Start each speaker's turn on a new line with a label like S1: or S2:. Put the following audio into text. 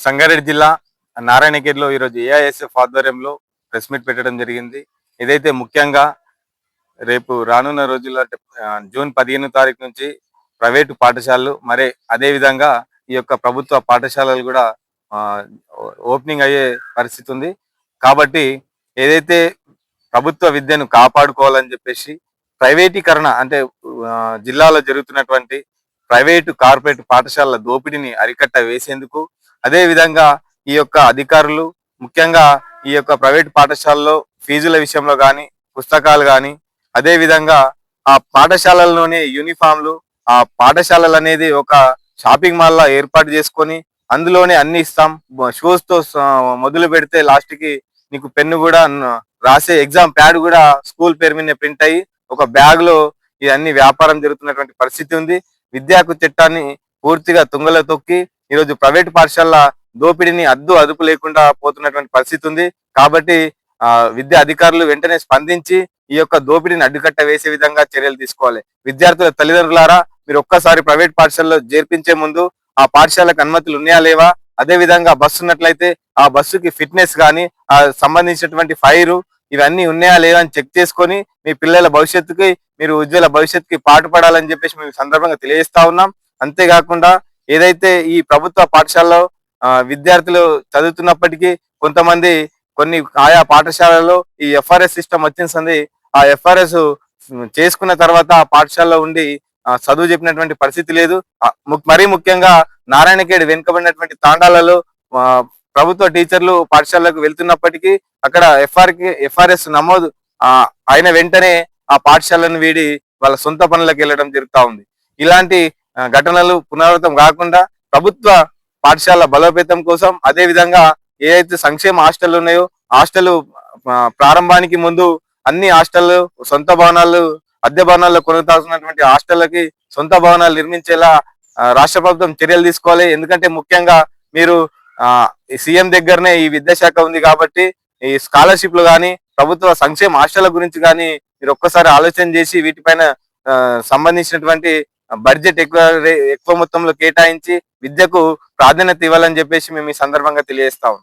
S1: సంగారెడ్డి జిల్లా నారాయణఖేడ్లో ఈరోజు ఏఐఎస్ఎఫ్ ఆధ్వర్యంలో ప్రెస్ మీట్ పెట్టడం జరిగింది. ఇదైతే ముఖ్యంగా రేపు రానున్న రోజుల్లో అంటే జూన్ 15 తారీఖు నుంచి ప్రైవేటు పాఠశాలలు మరి అదే విధంగా ఈ యొక్క ప్రభుత్వ పాఠశాలలు కూడా ఓపెనింగ్ అయ్యే పరిస్థితి ఉంది. కాబట్టి ఏదైతే ప్రభుత్వ విద్యను కాపాడుకోవాలని చెప్పేసి ప్రైవేటీకరణ అంటే జిల్లాలో జరుగుతున్నటువంటి ప్రైవేటు కార్పొరేట్ పాఠశాలల దోపిడీని అరికట్ట వేసేందుకు అదే విధంగా ఈ యొక్క అధికారులు ముఖ్యంగా ఈ యొక్క ప్రైవేట్ పాఠశాలలో ఫీజుల విషయంలో కానీ పుస్తకాలు కానీ అదే విధంగా ఆ పాఠశాలల్లోనే యూనిఫామ్లు ఆ పాఠశాలలు అనేది ఒక షాపింగ్ మాల్ లా ఏర్పాటు చేసుకొని అందులోనే అన్ని ఇస్తాం. షూస్ తో మొదలు పెడితే లాస్ట్ కి నీకు పెన్ను కూడా రాసే ఎగ్జామ్ ప్యాడ్ కూడా స్కూల్ పేరు మీద ప్రింట్ అయ్యి ఒక బ్యాగ్ లో ఇవన్నీ వ్యాపారం జరుగుతున్నటువంటి పరిస్థితి ఉంది. విద్యాకు చట్టాన్ని పూర్తిగా తుంగలో తొక్కి ఈరోజు ప్రైవేట్ పాఠశాల దోపిడీని అదుపు లేకుండా పోతున్నటువంటి పరిస్థితి ఉంది. కాబట్టి విద్యా అధికారులు వెంటనే స్పందించి ఈ యొక్క దోపిడీని అడ్డుకట్ట వేసే విధంగా చర్యలు తీసుకోవాలి. విద్యార్థుల తల్లిదండ్రులారా మీరు ఒక్కసారి ప్రైవేట్ పాఠశాలలో చేర్పించే ముందు ఆ పాఠశాలకు అనుమతులు ఉన్నాయా లేవా, అదే విధంగా బస్సు ఉన్నట్లయితే ఆ బస్సుకి ఫిట్నెస్ కానీ ఆ సంబంధించినటువంటి ఫైరు ఇవన్నీ ఉన్నాయా లేవా అని చెక్ చేసుకొని మీ పిల్లల భవిష్యత్తుకి మీరు ఉజ్వల భవిష్యత్తుకి పాటుపడాలని చెప్పేసి మేము సందర్భంగా తెలియజేస్తా ఉన్నాం. అంతేకాకుండా ఏదైతే ఈ ప్రభుత్వ పాఠశాలలో విద్యార్థులు చదువుతున్నప్పటికీ కొంతమంది కొన్ని ఆయా పాఠశాలలో ఈ ఎఫ్ఆర్ఎస్ సిస్టమ్ వచ్చింది. ఆ ఎఫ్ఆర్ఎస్ చేసుకున్న తర్వాత ఆ పాఠశాలలో ఉండి చదువు చెప్పినటువంటి పరిస్థితి లేదు. మరీ ముఖ్యంగా నారాయణఖేడ్ వెనుకబడినటువంటి తాండాలలో ప్రభుత్వ టీచర్లు పాఠశాలకు వెళ్తున్నప్పటికీ అక్కడ ఎఫ్ఆర్ఎస్ నమోదు అయిన వెంటనే ఆ పాఠశాలను వీడి వాళ్ళ సొంత పనులకు వెళ్ళడం జరుగుతూ ఉంది. ఇలాంటి ఘటనలు పునరావృతం కాకుండా ప్రభుత్వ పాఠశాల బలోపేతం కోసం అదే విధంగా ఏదైతే సంక్షేమ హాస్టల్ ఉన్నాయో హాస్టల్ ప్రారంభానికి ముందు అన్ని హాస్టళ్లు సొంత భవనాలు అద్దె భవనాల్లో కొనసాగుతున్నటువంటి హాస్టళ్లకి సొంత భవనాలు నిర్మించేలా రాష్ట్ర ప్రభుత్వం చర్యలు తీసుకోవాలి. ఎందుకంటే ముఖ్యంగా మీరు సీఎం దగ్గరనే ఈ విద్యాశాఖ ఉంది కాబట్టి ఈ స్కాలర్షిప్లు కానీ ప్రభుత్వ సంక్షేమ హాస్టళ్ల గురించి కానీ మీరు ఒక్కసారి ఆలోచన చేసి వీటిపైన సంబంధించినటువంటి బడ్జెట్ ఎక్కువ మొత్తంలో కేటాయించి విద్యకు ప్రాధాన్యత ఇవ్వాలని చెప్పేసి మేము ఈ సందర్భంగా తెలియజేస్తాం.